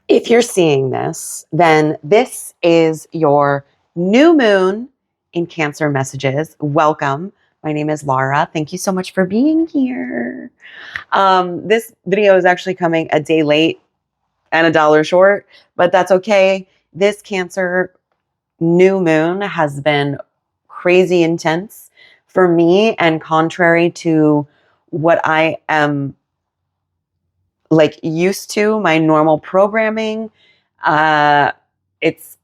If you're seeing this, then this is your new moon in Cancer messages. Welcome. My name is Lara. Thank you so much for being here. This video is actually coming a day late and $1 short, but that's okay. This Cancer new moon has been crazy intense for me, and contrary to what I am like used to, my normal programming, uh, it's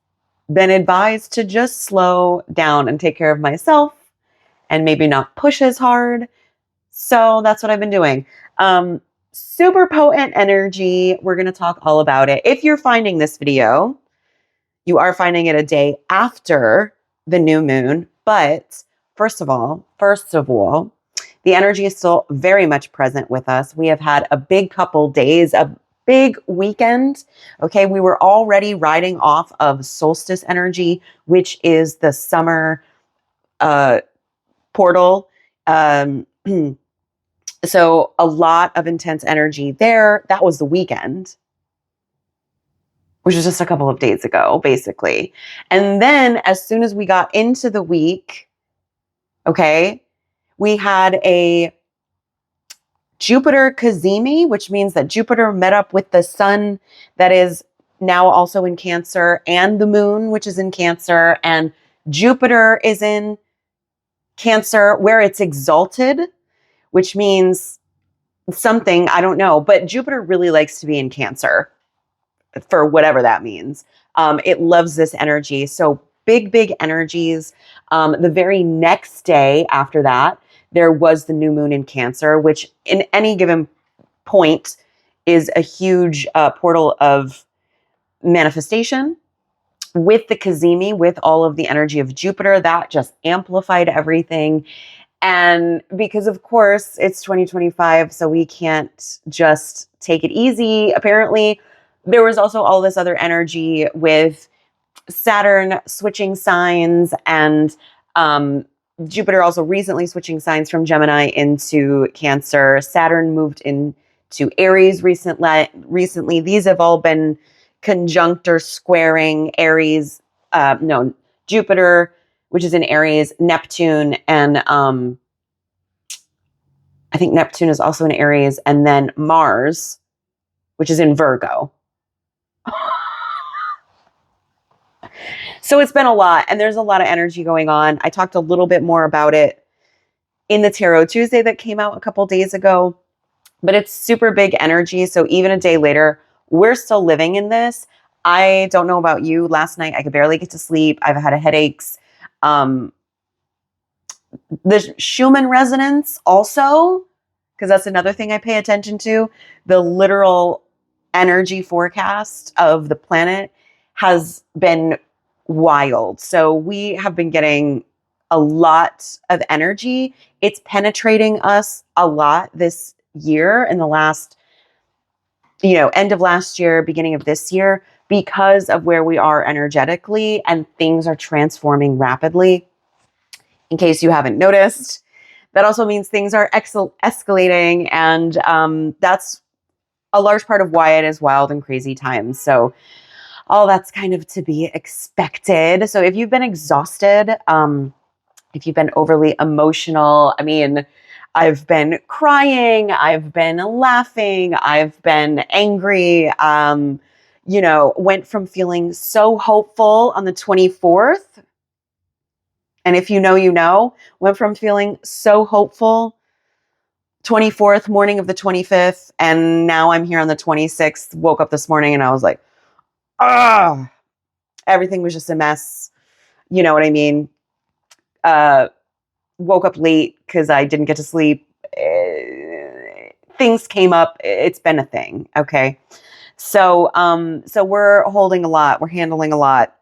been advised to just slow down and take care of myself and maybe not push as hard. So that's what I've been doing. Super potent energy. We're going to talk all about it. If you're finding this video, you are finding it a day after the new moon. But first of all, the energy is still very much present with us. We have had a big couple days, a big weekend. Okay, we were already riding off of solstice energy, which is the summer portal. So a lot of intense energy there. That was the weekend, which was just a couple of days ago, basically. And then as soon as we got into the week, okay, we had a Jupiter cazimi, which means that Jupiter met up with the sun that is now also in Cancer, and the moon, which is in Cancer, and Jupiter is in Cancer where it's exalted, which means something, I don't know, but Jupiter really likes to be in Cancer for whatever that means. It loves this energy. So big energies. The very next day after that, there was the new moon in Cancer, which in any given point is a huge portal of manifestation. With the cazimi, with all of the energy of Jupiter, that just amplified everything. And because, of course, it's 2025, so we can't just take it easy. Apparently, there was also all this other energy with Saturn switching signs, and Jupiter also recently switching signs from Gemini into Cancer. Saturn moved into Aries recently. These have all been conjunct or squaring Aries. Jupiter, which is in Aries, Neptune, and I think Neptune is also in Aries, and then Mars, which is in Virgo. So it's been a lot, and there's a lot of energy going on. I talked a little bit more about it in the Tarot Tuesday that came out a couple days ago, but it's super big energy. So even a day later, we're still living in this. I don't know about you. Last night, I could barely get to sleep. I've had headaches. The Schumann resonance also, because that's another thing I pay attention to. The literal energy forecast of the planet has been wild. So we have been getting a lot of energy. It's penetrating us a lot this year, in the last, end of last year, beginning of this year, because of where we are energetically, and things are transforming rapidly. In case you haven't noticed, that also means things are escalating, and that's a large part of why it is wild and crazy times. So all that's kind of to be expected. So if you've been exhausted, if you've been overly emotional, I mean, I've been crying, I've been laughing, I've been angry, went from feeling so hopeful on the 24th. And if you know, went from feeling so hopeful 24th, morning of the 25th, and now I'm here on the 26th, woke up this morning and I was like, everything was just a mess. You know what I mean? Woke up late because I didn't get to sleep. Things came up. It's been a thing. Okay. So we're holding a lot. We're handling a lot.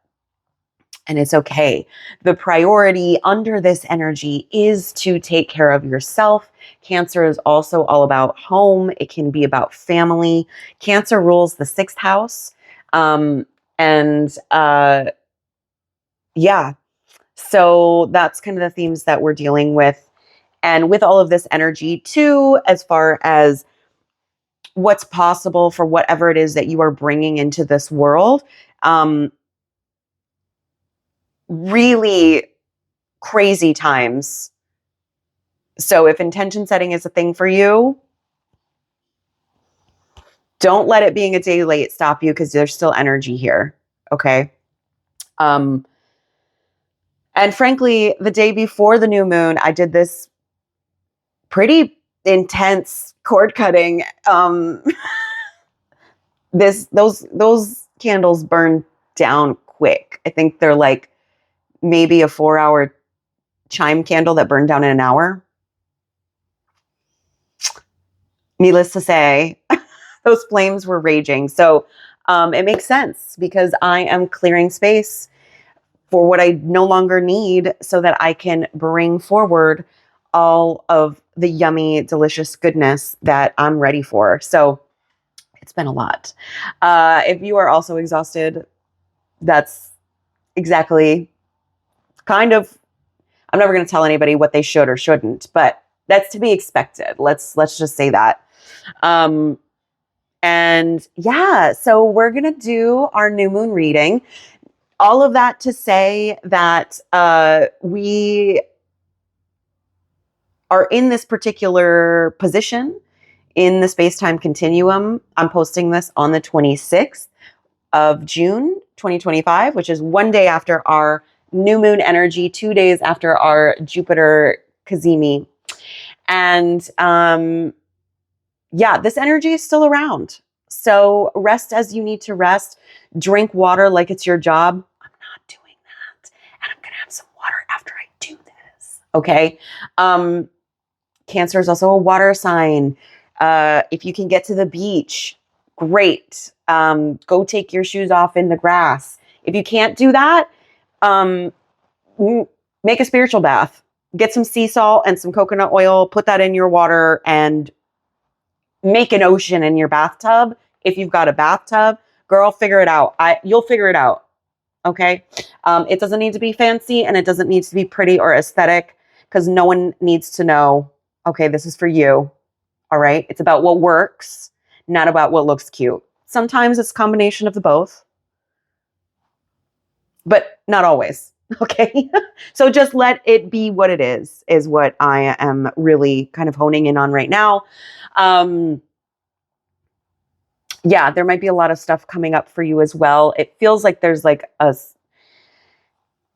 And it's okay. The priority under this energy is to take care of yourself. Cancer is also all about home. It can be about family. Cancer rules the 6th house. Yeah. So that's kind of the themes that we're dealing with. And with all of this energy too, as far as what's possible for whatever it is that you are bringing into this world. Really crazy times. So if intention setting is a thing for you, don't let it being a day late stop you, because there's still energy here. Okay. And frankly, the day before the new moon, I did this pretty intense cord cutting. Those candles burn down quick. I think they're like maybe a 4-hour chime candle that burned down in an hour. Needless to say, those flames were raging. So it makes sense, because I am clearing space for what I no longer need, so that I can bring forward all of the yummy, delicious goodness that I'm ready for. So it's been a lot. If you are also exhausted, that's exactly kind of, I'm never going to tell anybody what they should or shouldn't, but that's to be expected. Let's just say that. And yeah, so we're going to do our new moon reading. All of that to say that we are in this particular position in the space-time continuum. I'm posting this on the 26th of June, 2025, which is one day after our new moon energy, 2 days after our Jupiter Kazemi. And yeah, this energy is still around. So rest as you need to rest. Drink water like it's your job. I'm not doing that. And I'm going to have some water after I do this. Okay. Cancer is also a water sign. If you can get to the beach, great. Go take your shoes off in the grass. If you can't do that, make a spiritual bath. Get some sea salt and some coconut oil, put that in your water, and make an ocean in your bathtub. If you've got a bathtub, girl, figure it out. You'll figure it out. Okay. It doesn't need to be fancy, and it doesn't need to be pretty or aesthetic, because no one needs to know, okay, this is for you. All right. It's about what works, not about what looks cute. Sometimes it's a combination of the both, but not always. Okay. So just let it be what it is what I am really kind of honing in on right now. Yeah, there might be a lot of stuff coming up for you as well. It feels like there's like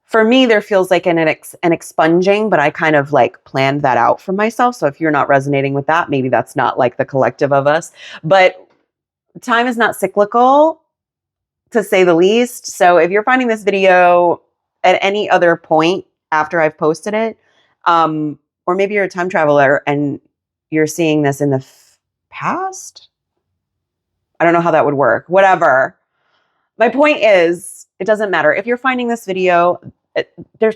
for me, there feels like an expunging, but I kind of like planned that out for myself. So if you're not resonating with that, maybe that's not like the collective of us, but time is not cyclical, to say the least. So if you're finding this video at any other point after I've posted it, or maybe you're a time traveler and you're seeing this in the past, I don't know how that would work. Whatever. My point is, it doesn't matter. If you're finding this video, there's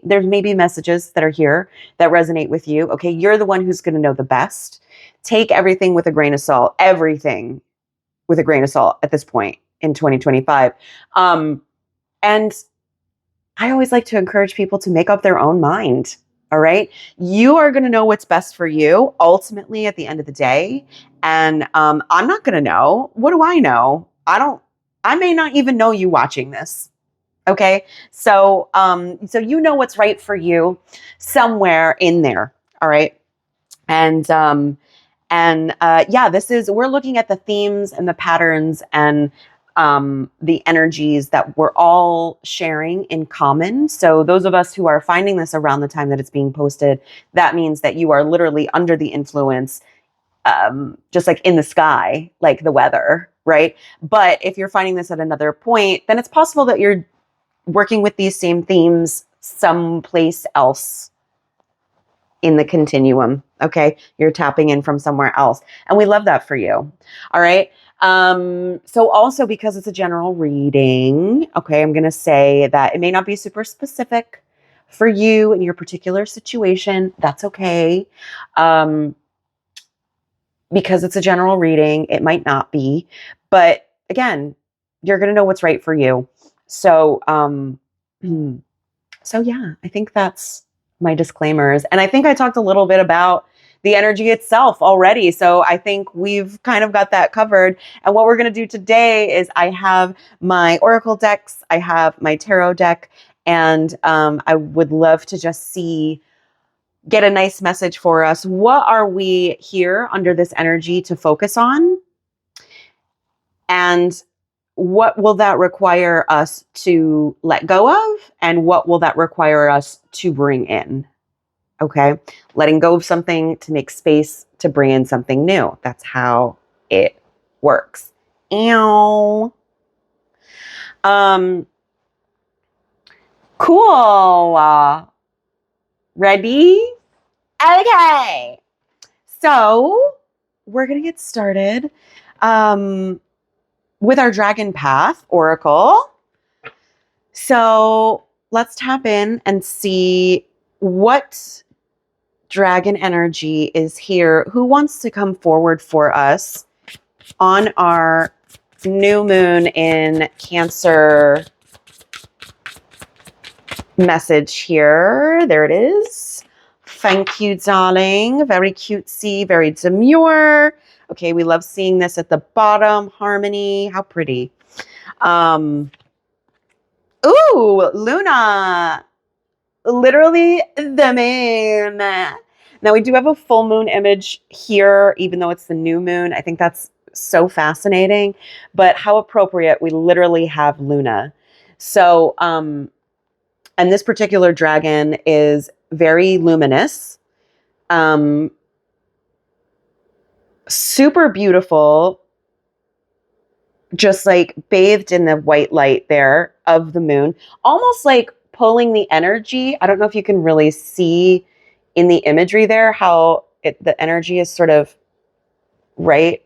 maybe messages that are here that resonate with you. Okay, you're the one who's going to know the best. Take everything with a grain of salt. Everything with a grain of salt at this point in 2025. And I always like to encourage people to make up their own mind. All right. You are going to know what's best for you ultimately at the end of the day. And I'm not going to know. What do I know? I may not even know you watching this. Okay. So, so you know what's right for you somewhere in there. All right. And yeah, we're looking at the themes and the patterns and the energies that we're all sharing in common. So those of us who are finding this around the time that it's being posted, that means that you are literally under the influence, just like in the sky, like the weather, right? But if you're finding this at another point, then it's possible that you're working with these same themes someplace else in the continuum. Okay. You're tapping in from somewhere else. And we love that for you. All right. So also, because it's a general reading, okay, I'm going to say that it may not be super specific for you in your particular situation. That's okay. Because it's a general reading, it might not be, but again, you're going to know what's right for you. So, so yeah, I think that's my disclaimers. And I think I talked a little bit about the energy itself already. So I think we've kind of got that covered. And what we're going to do today is I have my oracle decks, I have my tarot deck, and I would love to just get a nice message for us. What are we here under this energy to focus on? And what will that require us to let go of? And what will that require us to bring in? Okay. Letting go of something to make space to bring in something new. That's how it works. Ew. Cool. Ready? Okay. So we're going to get started with our Dragon Path Oracle. So let's tap in and see what dragon energy is here. Who wants to come forward for us on our new moon in Cancer message here? There it is. Thank you, darling. Very cutesy, very demure. Okay, we love seeing this at the bottom. Harmony, how pretty. Ooh, Luna. Literally the moon. Now we do have a full moon image here, even though it's the new moon. I think that's so fascinating, but how appropriate. We literally have Luna. So, and this particular dragon is very luminous, super beautiful, just like bathed in the white light there of the moon, almost like pulling the energy. I don't know if you can really see in the imagery there how the energy is sort of right.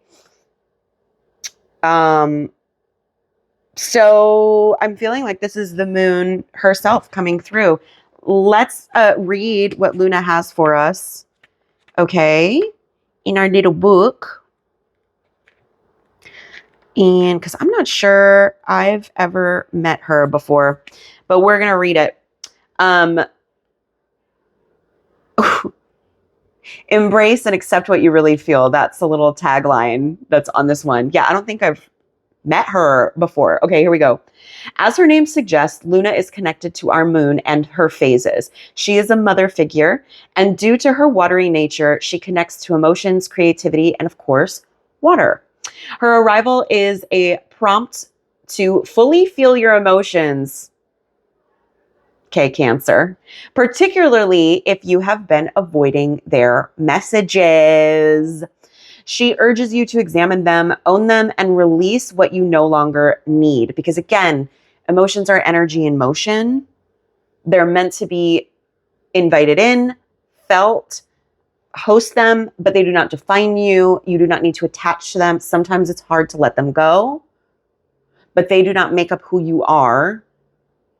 So I'm feeling like this is the moon herself coming through. Let's read what Luna has for us. Okay, in our little book. And because I'm not sure I've ever met her before, but we're going to read it. Embrace and accept what you really feel. That's the little tagline that's on this one. Yeah, I don't think I've met her before. Okay, here we go. As her name suggests, Luna is connected to our moon and her phases. She is a mother figure, and due to her watery nature, she connects to emotions, creativity, and of course, water. Her arrival is a prompt to fully feel your emotions. Okay, Cancer, particularly if you have been avoiding their messages. She urges you to examine them, own them, and release what you no longer need. Because again, emotions are energy in motion. They're meant to be invited in, felt, host them, but they do not define you. You do not need to attach to them. Sometimes it's hard to let them go, but they do not make up who you are.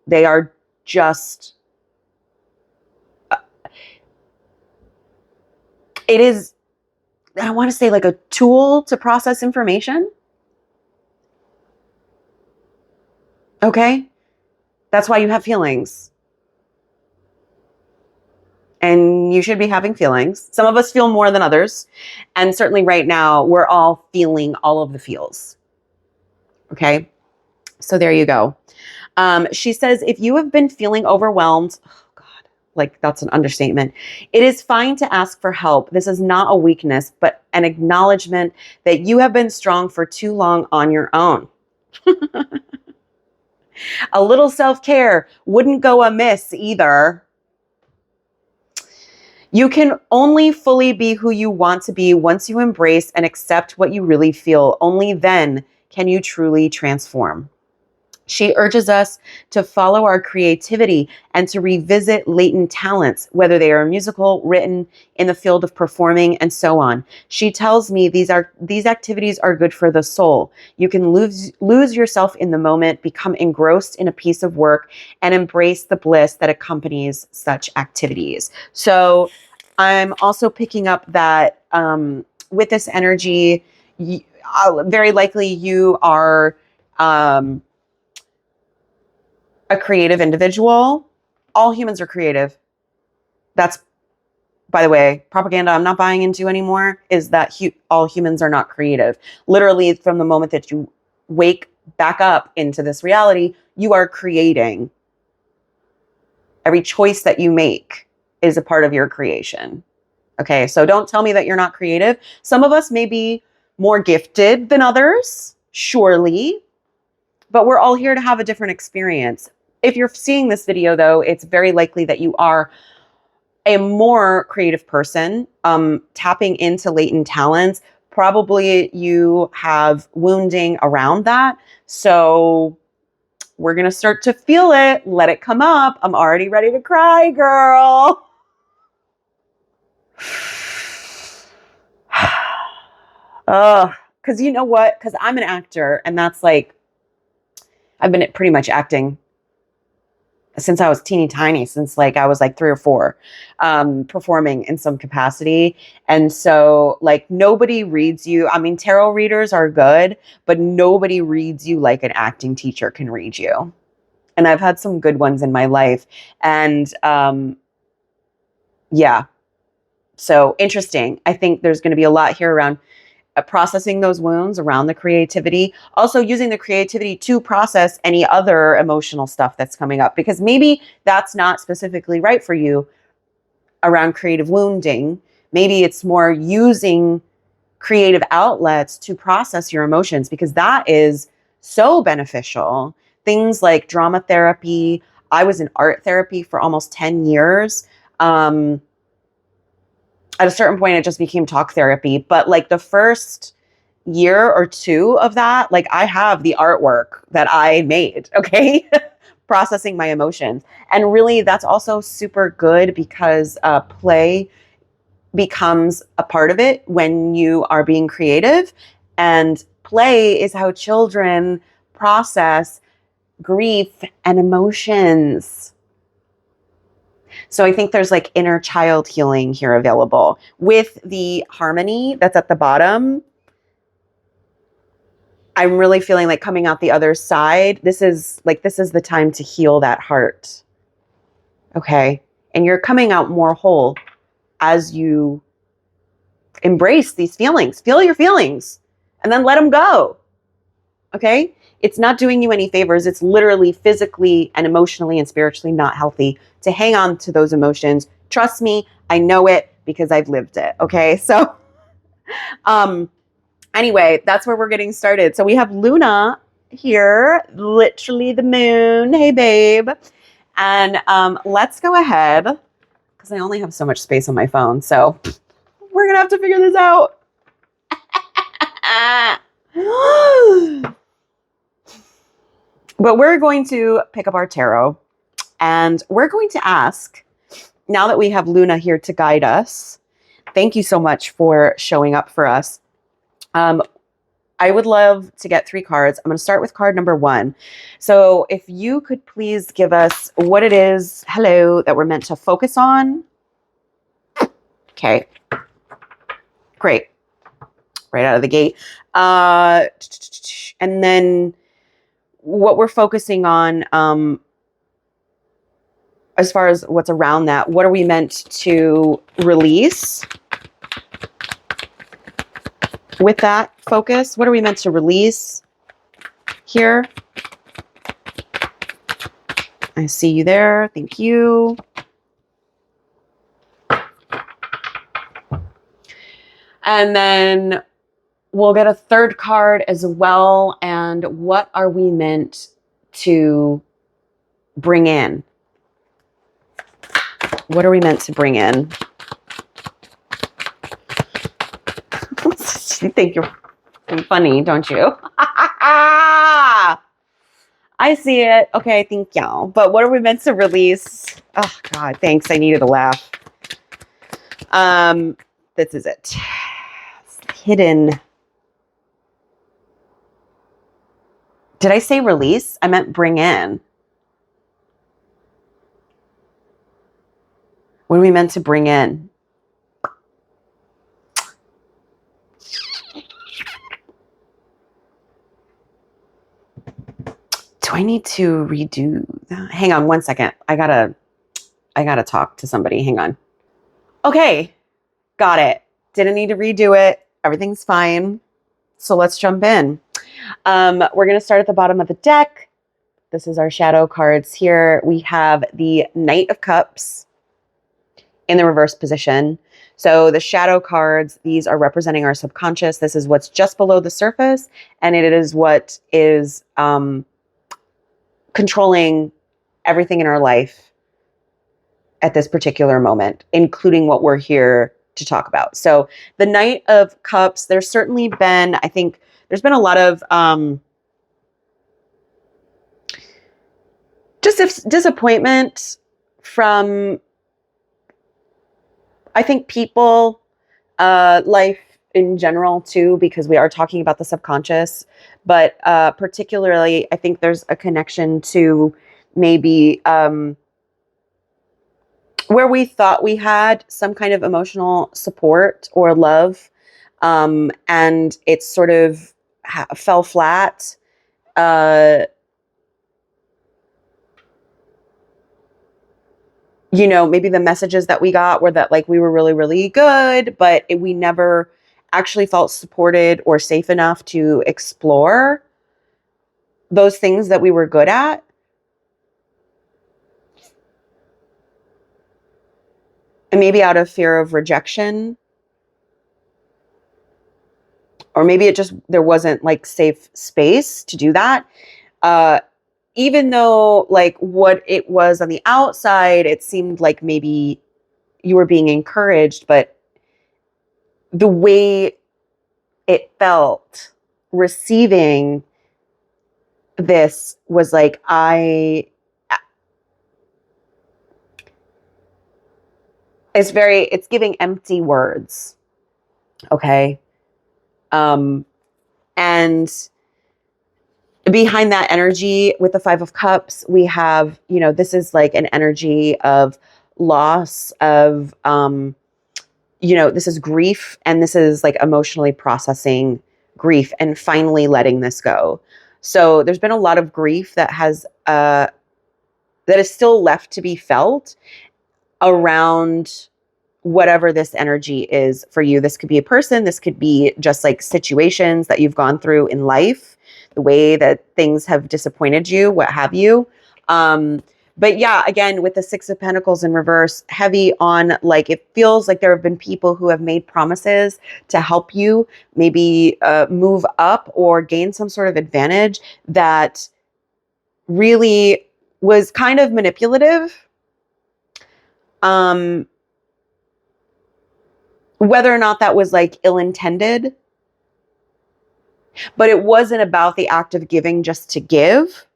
They are just, it is, I want to say, like a tool to process information. Okay? That's why you have feelings. And you should be having feelings. Some of us feel more than others. And certainly right now, we're all feeling all of the feels. Okay? So there you go. She says, if you have been feeling overwhelmed, oh God, like that's an understatement. It is fine to ask for help. This is not a weakness, but an acknowledgement that you have been strong for too long on your own. A little self-care wouldn't go amiss either. You can only fully be who you want to be once you embrace and accept what you really feel. Only then can you truly transform. She urges us to follow our creativity and to revisit latent talents, whether they are musical, written, in the field of performing, and so on. She tells me these activities are good for the soul. You can lose yourself in the moment, become engrossed in a piece of work, and embrace the bliss that accompanies such activities. So I'm also picking up that with this energy, very likely you are a creative individual. All humans are creative. That's by the way, propaganda I'm not buying into anymore is that all humans are not creative. Literally, from the moment that you wake back up into this reality, you are creating. Every choice that you make is a part of your creation. Okay, so don't tell me that you're not creative. Some of us may be more gifted than others, surely, but we're all here to have a different experience. If you're seeing this video, though, it's very likely that you are a more creative person, tapping into latent talents. Probably you have wounding around that. So we're going to start to feel it. Let it come up. I'm already ready to cry, girl. Because you know what? Because I'm an actor, and that's like, I've been pretty much acting since I was teeny tiny, since like I was like 3 or 4, performing in some capacity. And so like nobody reads you. I mean, tarot readers are good, but nobody reads you like an acting teacher can read you. And I've had some good ones in my life. And yeah, so interesting. I think there's going to be a lot here around processing those wounds, around the creativity, also using the creativity to process any other emotional stuff that's coming up, because maybe that's not specifically right for you around creative wounding. Maybe it's more using creative outlets to process your emotions, because that is so beneficial. Things like drama therapy. I was in art therapy for almost 10 years. At a certain point, it just became talk therapy. But like the first year or 2 of that, like I have the artwork that I made, okay? Processing my emotions. And really, that's also super good because play becomes a part of it when you are being creative. And play is how children process grief and emotions. So I think there's like inner child healing here available with the harmony that's at the bottom. I'm really feeling like coming out the other side. This is the time to heal that heart. Okay. And you're coming out more whole as you embrace these feelings. Feel your feelings and then let them go. Okay. It's not doing you any favors. It's literally physically and emotionally and spiritually not healthy to hang on to those emotions. Trust me, I know it because I've lived it. Okay. So, anyway, that's where we're getting started. So we have Luna here, literally the moon. Hey, babe. And let's go ahead, because I only have so much space on my phone. So we're going to have to figure this out. But we're going to pick up our tarot, and we're going to ask, now that we have Luna here to guide us, thank you so much for showing up for us. I would love to get 3 cards. I'm going to start with card number 1. So if you could please give us what it is, hello, that we're meant to focus on. Okay. Great. Right out of the gate. And then what we're focusing on, as far as what's around that, what are we meant to release with that focus? What are we meant to release here? I see you there. Thank you. And then we'll get a 3rd card as well. And what are we meant to bring in? What are we meant to bring in? You think you're funny, don't you? I see it. Okay, thank you. But what are we meant to release? Oh, God, thanks. I needed a laugh. This is it. It's hidden. Did I say release? I meant bring in. What are we meant to bring in? Do I need to redo that? Hang on one second. I gotta talk to somebody. Hang on. Okay, got it. Didn't need to redo it. Everything's fine. So let's jump in. We're going to start at the bottom of the deck. This is our shadow cards here. We have the Knight of Cups in the reverse position. So the shadow cards, these are representing our subconscious. This is what's just below the surface, and it is what is controlling everything in our life at this particular moment, including what we're here to talk about. So the Knight of Cups, there's certainly been, I think, there's been a lot of just disappointment from, I think, people, life in general too, because we are talking about the subconscious, but particularly I think there's a connection to maybe where we thought we had some kind of emotional support or love, and it sort of fell flat. Maybe the messages that we got were that like we were really, really good, but we never actually felt supported or safe enough to explore those things that we were good at. And maybe out of fear of rejection, or maybe there wasn't like safe space to do that. Even though like what it was on the outside, it seemed like maybe you were being encouraged, but the way it felt receiving this was like, it's giving empty words. Okay. And behind that energy with the Five of Cups, we have, this is like an energy of loss, of, this is grief, and this is like emotionally processing grief and finally letting this go. So there's been a lot of grief that is still left to be felt around whatever this energy is for you. This could be a person, this could be just like situations that you've gone through in life, the way that things have disappointed you, what have you. But yeah, again, with the Six of Pentacles in reverse, heavy on like, it feels like there have been people who have made promises to help you maybe move up or gain some sort of advantage that really was kind of manipulative. Whether or not that was like ill-intended, but it wasn't about the act of giving just to give.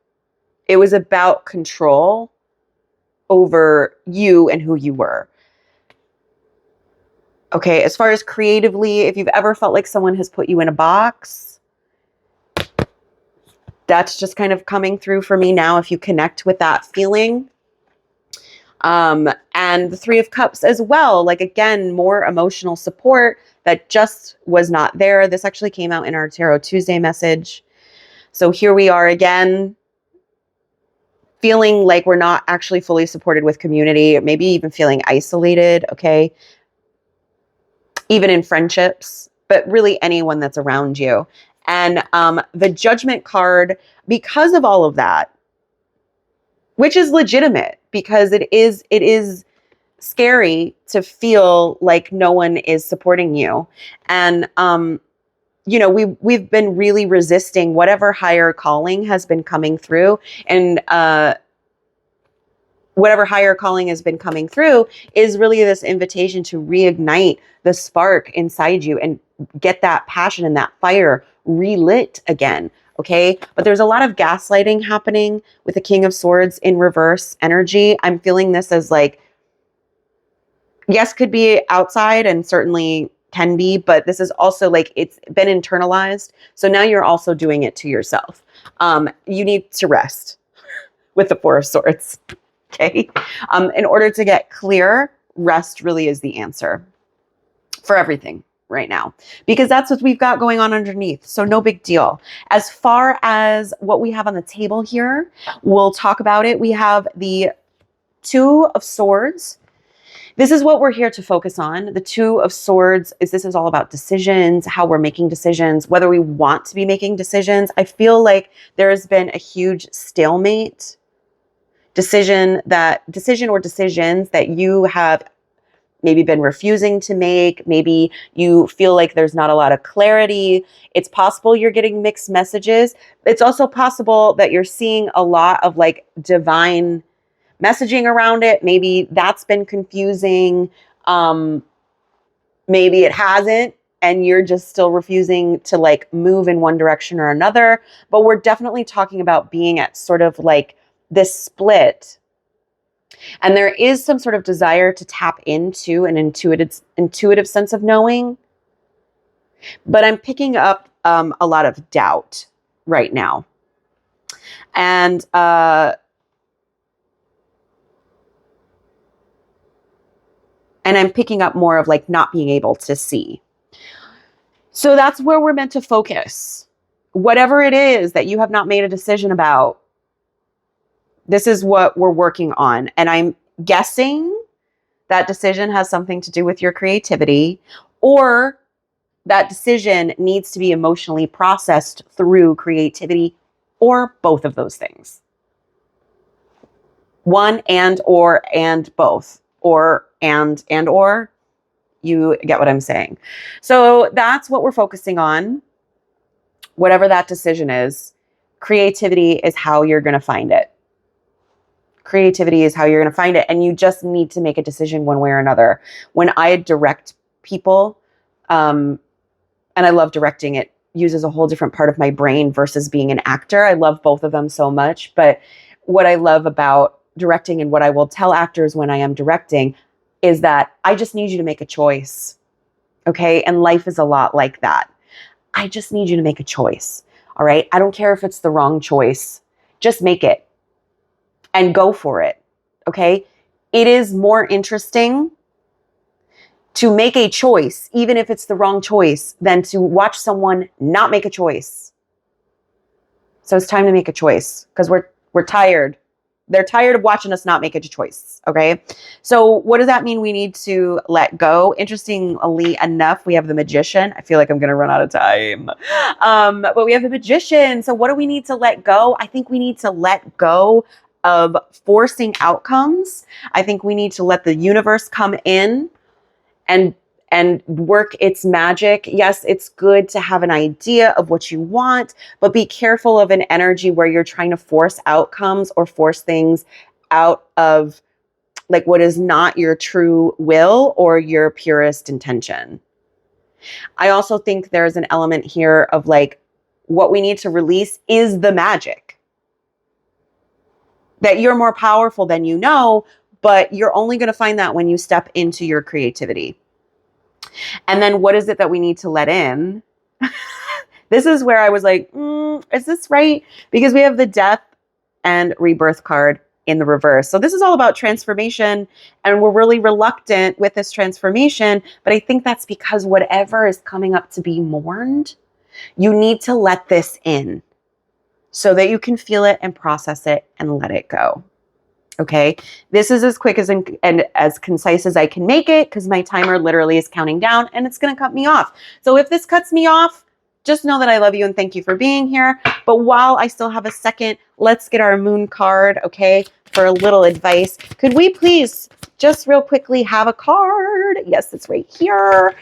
It was about control over you and who you were. Okay, as far as creatively, if you've ever felt like someone has put you in a box, that's just kind of coming through for me now, if you connect with that feeling. And the Three of Cups as well, like again, more emotional support that just was not there. This actually came out in our Tarot Tuesday message. So here we are again, feeling like we're not actually fully supported with community, maybe even feeling isolated, okay? Even in friendships, but really anyone that's around you. And the Judgment card, because of all of that, which is legitimate, because it is scary to feel like no one is supporting you. And we've been really resisting whatever higher calling has been coming through, and whatever higher calling has been coming through is really this invitation to reignite the spark inside you and get that passion and that fire relit again. Okay. But there's a lot of gaslighting happening with the King of Swords in reverse energy. I'm feeling this as like, yes, could be outside and certainly can be, but this is also like, it's been internalized. So now you're also doing it to yourself. You need to rest with the Four of Swords. Okay. In order to get clear, rest really is the answer for everything right now, because that's what we've got going on underneath. So no big deal. As far as what we have on the table here, we'll talk about it. We have the Two of Swords, this is what we're here to focus on. The Two of Swords this is all about decisions, how we're making decisions, whether we want to be making decisions. I feel like there has been a huge stalemate, decision or decisions that you have maybe been refusing to make. Maybe you feel like there's not a lot of clarity. It's possible you're getting mixed messages. It's also possible that you're seeing a lot of like divine messaging around it. Maybe that's been confusing. Maybe it hasn't, and you're just still refusing to like move in one direction or another. But we're definitely talking about being at sort of like this split. And there is some sort of desire to tap into an intuitive sense of knowing. But I'm picking up a lot of doubt right now. And I'm picking up more of like not being able to see. So that's where we're meant to focus. Whatever it is that you have not made a decision about, this is what we're working on. And I'm guessing that decision has something to do with your creativity, or that decision needs to be emotionally processed through creativity, or both of those things. One and both, or you get what I'm saying. So that's what we're focusing on. Whatever that decision is, creativity is how you're going to find it. Creativity is how you're going to find it. And you just need to make a decision one way or another. When I direct people, and I love directing, it uses a whole different part of my brain versus being an actor. I love both of them so much. But what I love about directing, and what I will tell actors when I am directing, is that I just need you to make a choice. Okay? And life is a lot like that. I just need you to make a choice. All right? I don't care if it's the wrong choice. Just make it. And go for it, okay? It is more interesting to make a choice, even if it's the wrong choice, than to watch someone not make a choice. So it's time to make a choice, because we're tired. They're tired of watching us not make a choice, okay? So what does that mean we need to let go? Interestingly enough, we have the Magician. I feel like I'm going to run out of time. But we have the Magician. So what do we need to let go? I think we need to let go of forcing outcomes. I think we need to let the universe come in and work its magic. Yes, it's good to have an idea of what you want, but be careful of an energy where you're trying to force outcomes or force things out of like what is not your true will or your purest intention. I also think there's an element here of like what we need to release is the magic. That you're more powerful than you know, but you're only going to find that when you step into your creativity. And then what is it that we need to let in? This is where I was like, is this right? Because we have the Death and Rebirth card in the reverse. So this is all about transformation, and we're really reluctant with this transformation. But I think that's because whatever is coming up to be mourned, you need to let this in, so that you can feel it and process it and let it go. Okay? This is as quick and as concise as I can make it, because my timer literally is counting down and it's going to cut me off. So if this cuts me off, just know that I love you and thank you for being here. But while I still have a second, let's get our moon card, okay, for a little advice. Could we please just real quickly have a card? Yes, it's right here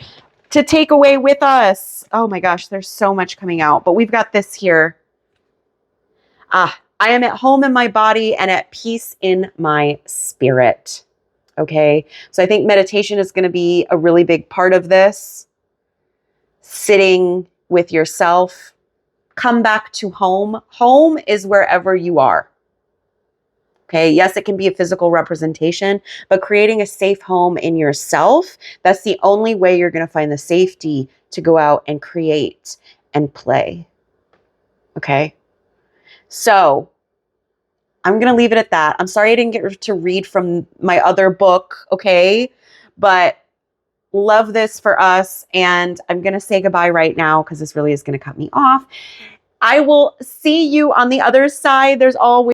to take away with us. Oh my gosh, there's so much coming out, but we've got this here. I am at home in my body and at peace in my spirit. Okay. So I think meditation is going to be a really big part of this. Sitting with yourself. Come back to home. Home is wherever you are. Okay. Yes, it can be a physical representation, but creating a safe home in yourself, that's the only way you're going to find the safety to go out and create and play. Okay. So I'm going to leave it at that. I'm sorry I didn't get to read from my other book, okay? But love this for us. And I'm going to say goodbye right now because this really is going to cut me off. I will see you on the other side. There's always